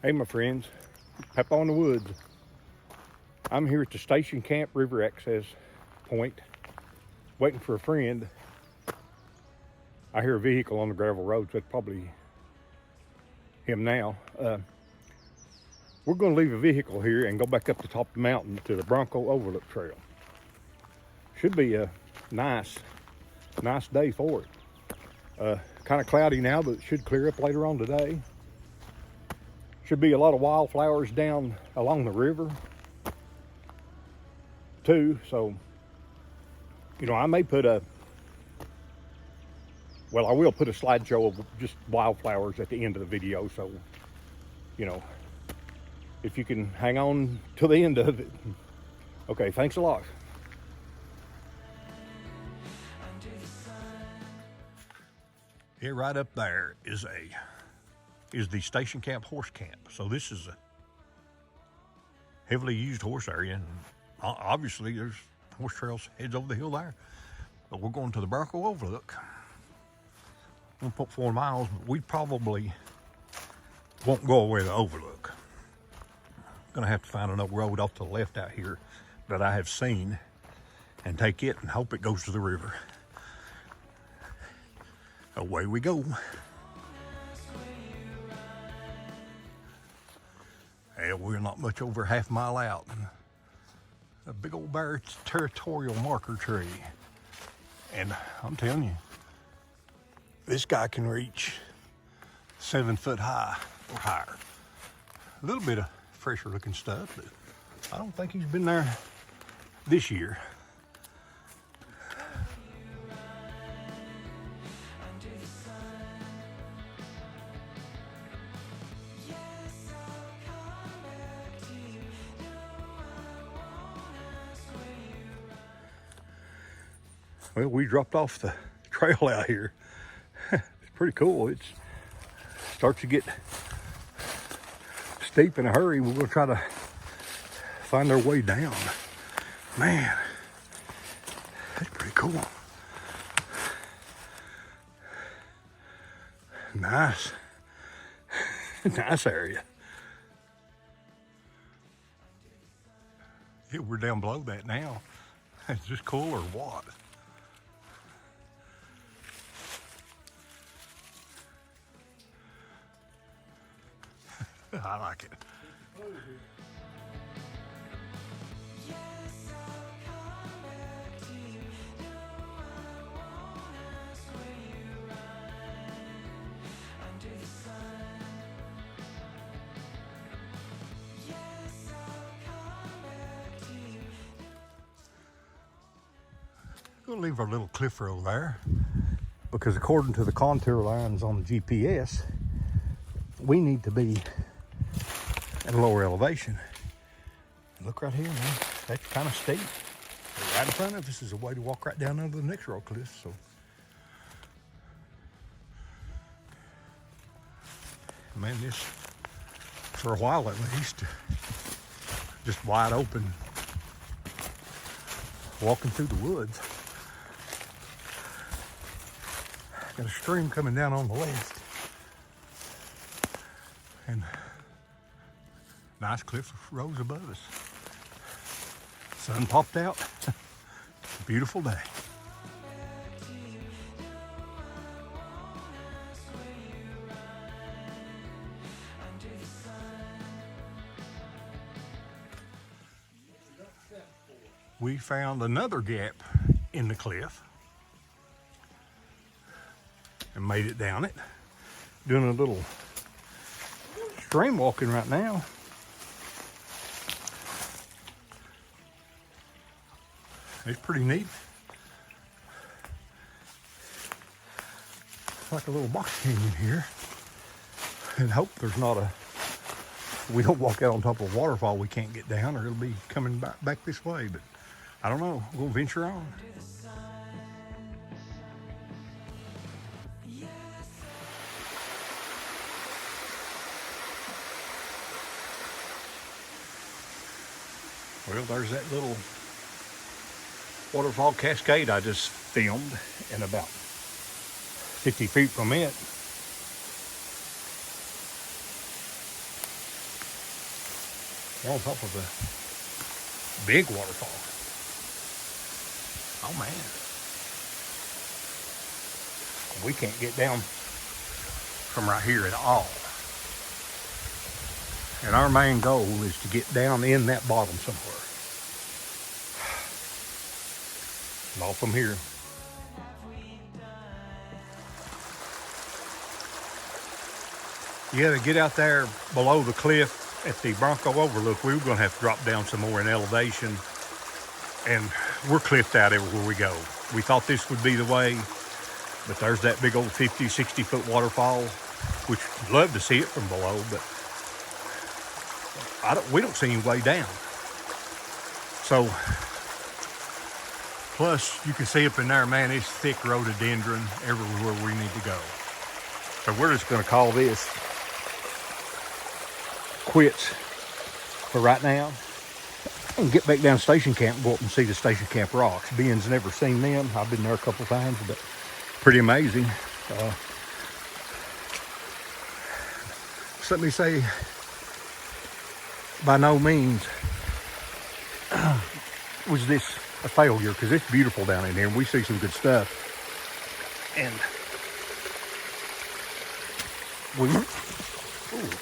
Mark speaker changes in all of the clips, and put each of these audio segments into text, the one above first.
Speaker 1: Hey my friends, Peppa in the Woods. I'm here at the Station Camp River Access Point, waiting for a friend. I hear a vehicle on the gravel road, so it's probably him now. We're going to leave a vehicle here and go back up the top of the mountain to the Bronco Overlook Trail. Should be a nice day for it. Kind of cloudy now, but it should clear up later on today. Should be a lot of wildflowers down along the river too, so I may put I will put a slideshow of just wildflowers at the end of the video, so if you can hang on till the end of it. Okay, thanks a lot. Here right up there is the Station Camp horse camp. So this is a heavily used horse area, and obviously there's horse trails heads over the hill there. But we're going to the Bronco Overlook. 1.4 miles, but we probably won't go away the overlook. Gonna have to find another road off to the left out here that I have seen and take it and hope it goes to the river. Away we go. Well, we're not much over half a mile out. A big old bare territorial marker tree. And I'm telling you, this guy can reach 7 foot high or higher. A little bit of fresher looking stuff, but I don't think he's been there this year. Well, we dropped off the trail out here. It's pretty cool. It starts to get steep in a hurry. We're going to try to find our way down. Man, that's pretty cool. Nice. Nice area. Yeah, we're down below that now. Is this cool or what? I like it. We'll leave our little cliff road there because according to the contour lines on the GPS, we need to be at a lower elevation. Look right here, man. That's kind of steep. Right in front of us is a way to walk right down under the next row cliff. So, man, this for a while at least, just wide open, walking through the woods. Got a stream coming down on the left. And nice cliff rose above us. Sun popped out. Beautiful day. We found another gap in the cliff and made it down it. Doing a little stream walking right now. It's pretty neat. It's like a little box canyon here. And hope there's not we don't walk out on top of a waterfall we can't get down, or it'll be coming back this way. But I don't know. We'll venture on. Well, there's that little waterfall cascade I just filmed, and about 50 feet from it We're on top of a big waterfall. Oh man. We can't get down from right here at all. And our main goal is to get down in that bottom somewhere. Not from here. Yeah, to get out there below the cliff at the Bronco Overlook, we were going to have to drop down some more in elevation. And we're cliffed out everywhere we go. We thought this would be the way, but there's that big old 50, 60 foot waterfall, which I'd love to see it from below, but we don't see any way down. So, plus you can see up in there, man, it's thick rhododendron everywhere we need to go. So we're just going to call this quits for right now and get back down to Station Camp and go up and see the Station Camp rocks. Ben's never seen them. I've been there a couple times, but pretty amazing. So let me say, by no means was this a failure, because it's beautiful down in here and we see some good stuff. And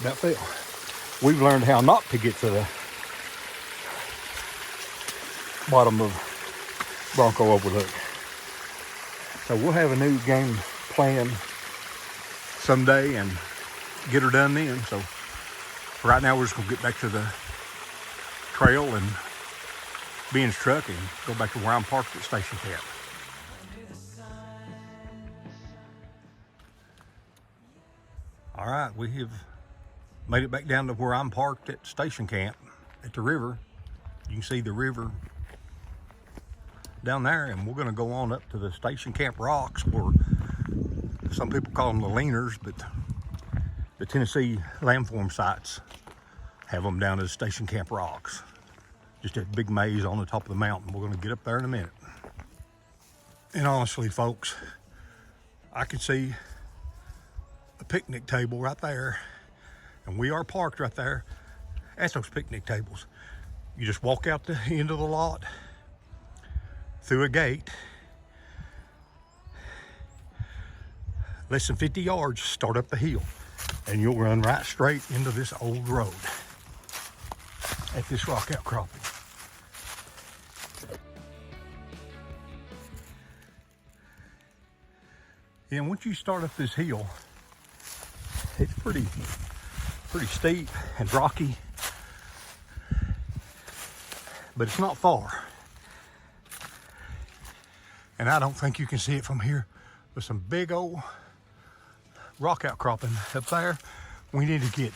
Speaker 1: that fell. We've learned how not to get to the bottom of Bronco Overlook. So we'll have a new game plan someday and get her done then. So right now we're just gonna get back to the trail and Ben's truck and go back to where I'm parked at Station Camp. All right, we have made it back down to where I'm parked at Station Camp at the river. You can see the river down there, and we're going to go on up to the Station Camp rocks, or some people call them the leaners, but the Tennessee landform sites have them down as Station Camp rocks. Just a big maze on the top of the mountain. We're going to get up there in a minute. And honestly, folks, I could see a picnic table right there, and we are parked right there at those picnic tables. You just walk out the end of the lot through a gate, less than 50 yards, start up the hill, and you'll run right straight into this old road at this rock outcropping. Yeah, and once you start up this hill, it's pretty steep and rocky, but it's not far. And I don't think you can see it from here, but some big old rock outcropping up there. We need to get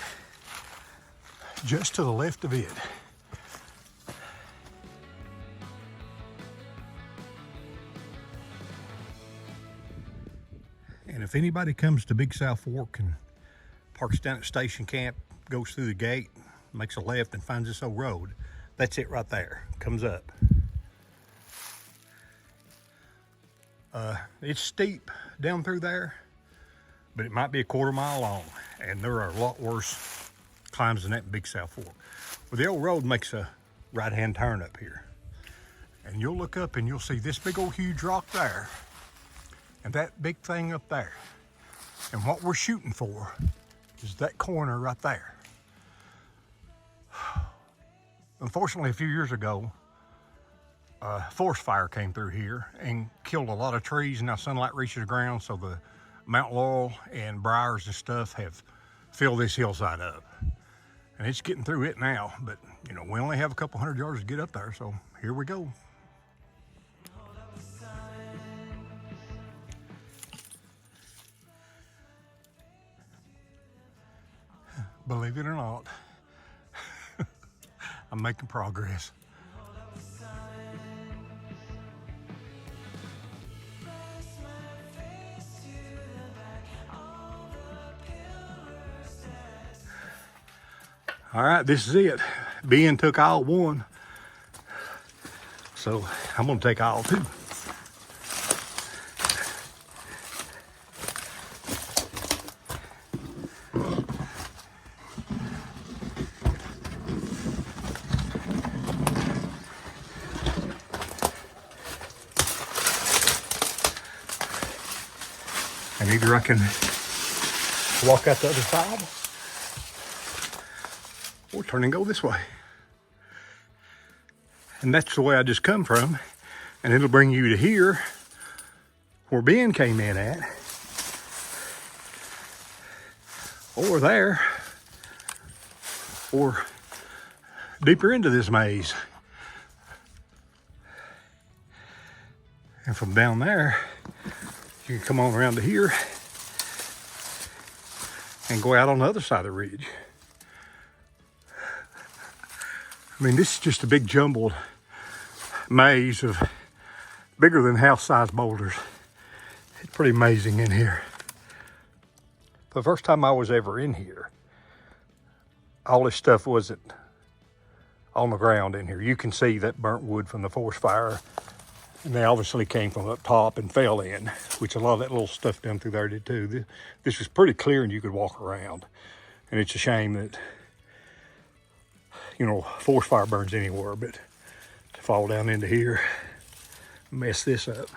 Speaker 1: just to the left of it. And if anybody comes to Big South Fork and parks down at Station Camp, goes through the gate, makes a left and finds this old road, that's it right there, comes up. It's steep down through there, but it might be a quarter mile long, and there are a lot worse climbs than that in Big South Fork. Well, the old road makes a right-hand turn up here, and you'll look up and you'll see this big old huge rock there, and that big thing up there. And what we're shooting for is that corner right there. Unfortunately, a few years ago, a forest fire came through here and killed a lot of trees, and now sunlight reaches the ground, so the Mount Laurel and briars and stuff have filled this hillside up. And it's getting through it now, but you know, we only have a couple hundred yards to get up there, so here we go. Believe it or not, I'm making progress. All right, this is it. Ben took aisle one, so I'm gonna take aisle two. And either I can walk out the other side or turn and go this way. And that's the way I just come from. And it'll bring you to here where Ben came in at. Or there. Or deeper into this maze. And from down there, you can come on around to here and go out on the other side of the ridge. I mean, this is just a big jumbled maze of bigger than house-sized boulders. It's pretty amazing in here. The first time I was ever in here, all this stuff wasn't on the ground in here. You can see that burnt wood from the forest fire, and they obviously came from up top and fell in, which a lot of that little stuff down through there did too. This was pretty clear and you could walk around. And it's a shame that, you know, forest fire burns anywhere, but to fall down into here, mess this up.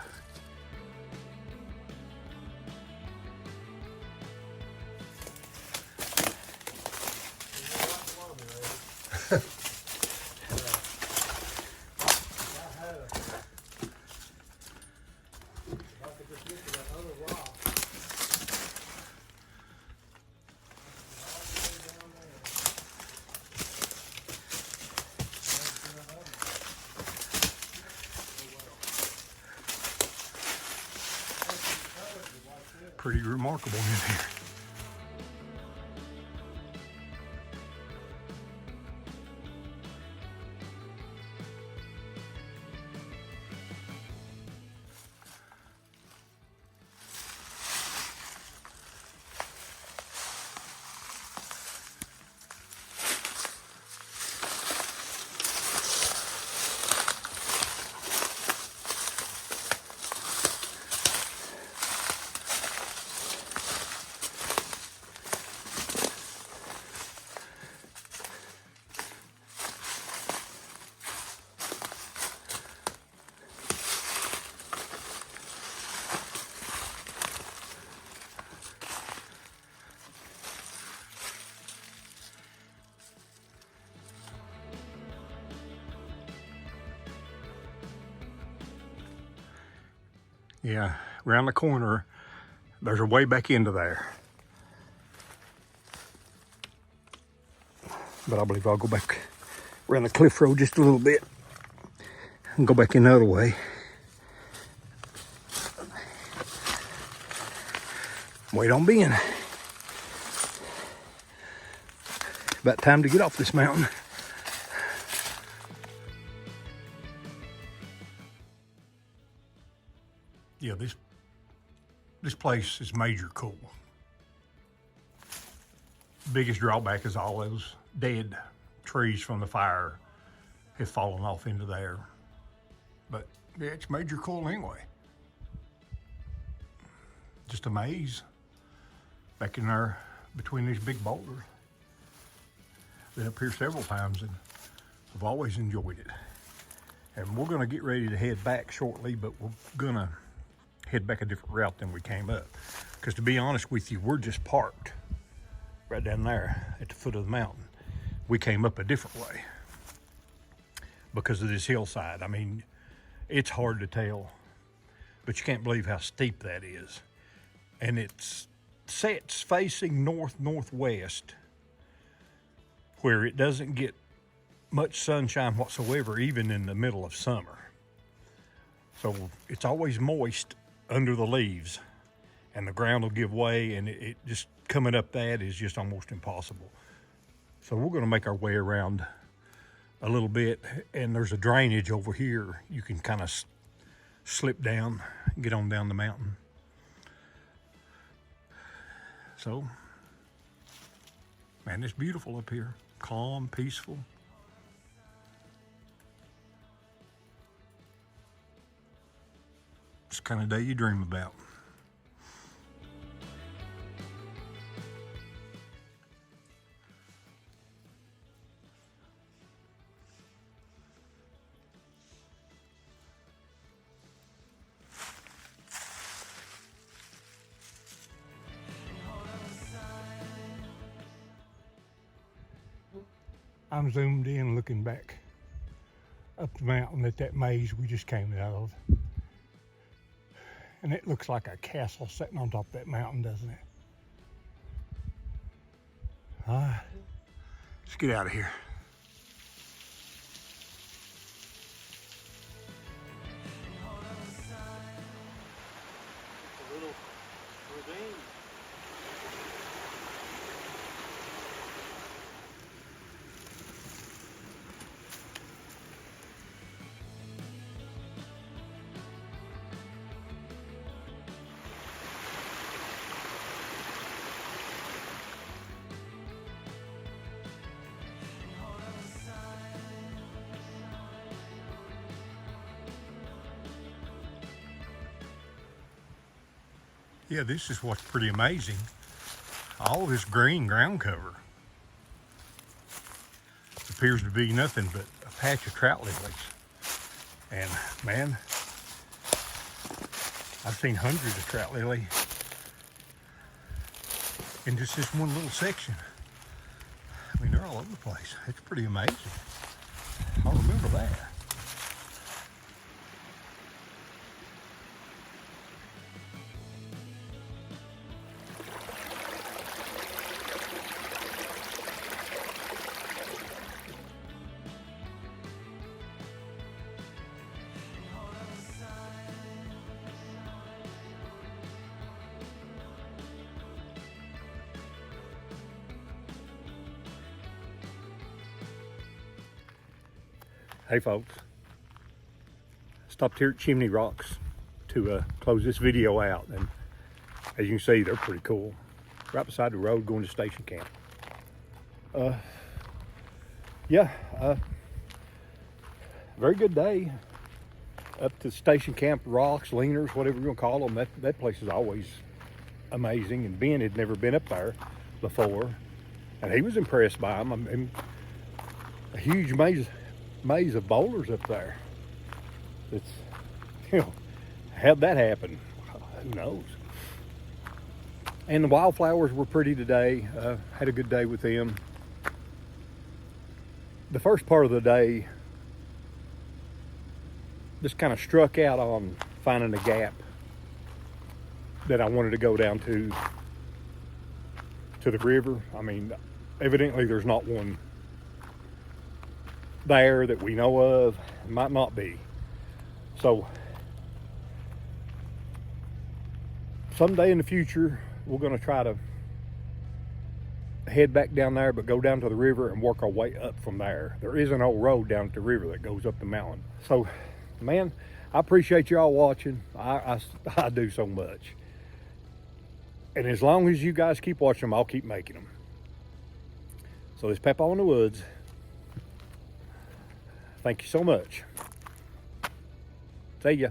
Speaker 1: Pretty remarkable in here. Yeah, around the corner, there's a way back into there. But I believe I'll go back around the cliff road just a little bit and go back in the other way. Wait on Ben. About time to get off this mountain. Yeah, this place is major cool. Biggest drawback is all those dead trees from the fire have fallen off into there. But yeah, it's major cool anyway. Just a maze back in there between these big boulders. Been up here several times and I've always enjoyed it. And we're gonna get ready to head back shortly, but we're gonna head back a different route than we came up. Because to be honest with you, we're just parked right down there at the foot of the mountain. We came up a different way because of this hillside. I mean, it's hard to tell, but you can't believe how steep that is. And it sets facing north-northwest, where it doesn't get much sunshine whatsoever, even in the middle of summer. So it's always moist under the leaves, and the ground will give way, and it just coming up that is just almost impossible. So we're gonna make our way around a little bit, and there's a drainage over here. You can kind of slip down, get on down the mountain. So, man, it's beautiful up here. Calm, peaceful. It's the kind of day you dream about. I'm zoomed in looking back up the mountain at that maze we just came out of. And it looks like a castle sitting on top of that mountain, doesn't it? All right, let's get out of here.
Speaker 2: A little ravine.
Speaker 1: Yeah, this is what's pretty amazing. All this green ground cover appears to be nothing but a patch of trout lilies. And man, I've seen hundreds of trout lily in just this one little section. I mean, they're all over the place. It's pretty amazing. I'll remember that. Hey folks, stopped here at Chimney Rocks to close this video out, and as you can see, they're pretty cool. Right beside the road going to station camp. Very good day. Up to station camp, rocks, leaners, whatever you want to call them. That place is always amazing, and Ben had never been up there before, and he was impressed by them. I mean, a huge maze of boulders up there. It's, how'd that happen? Who knows? And the wildflowers were pretty today. Had a good day with them. The first part of the day just kind of struck out on finding a gap that I wanted to go down to the river. I mean, evidently there's not one there that we know of. It might not be. So someday in the future we're going to try to head back down there, but go down to the river and work our way up from there. There is an old road down at the river that goes up the mountain. So man, I appreciate y'all watching. I do so much, and as long as you guys keep watching them, I'll keep making them. So this Peppo in the Woods, thank you so much. See ya.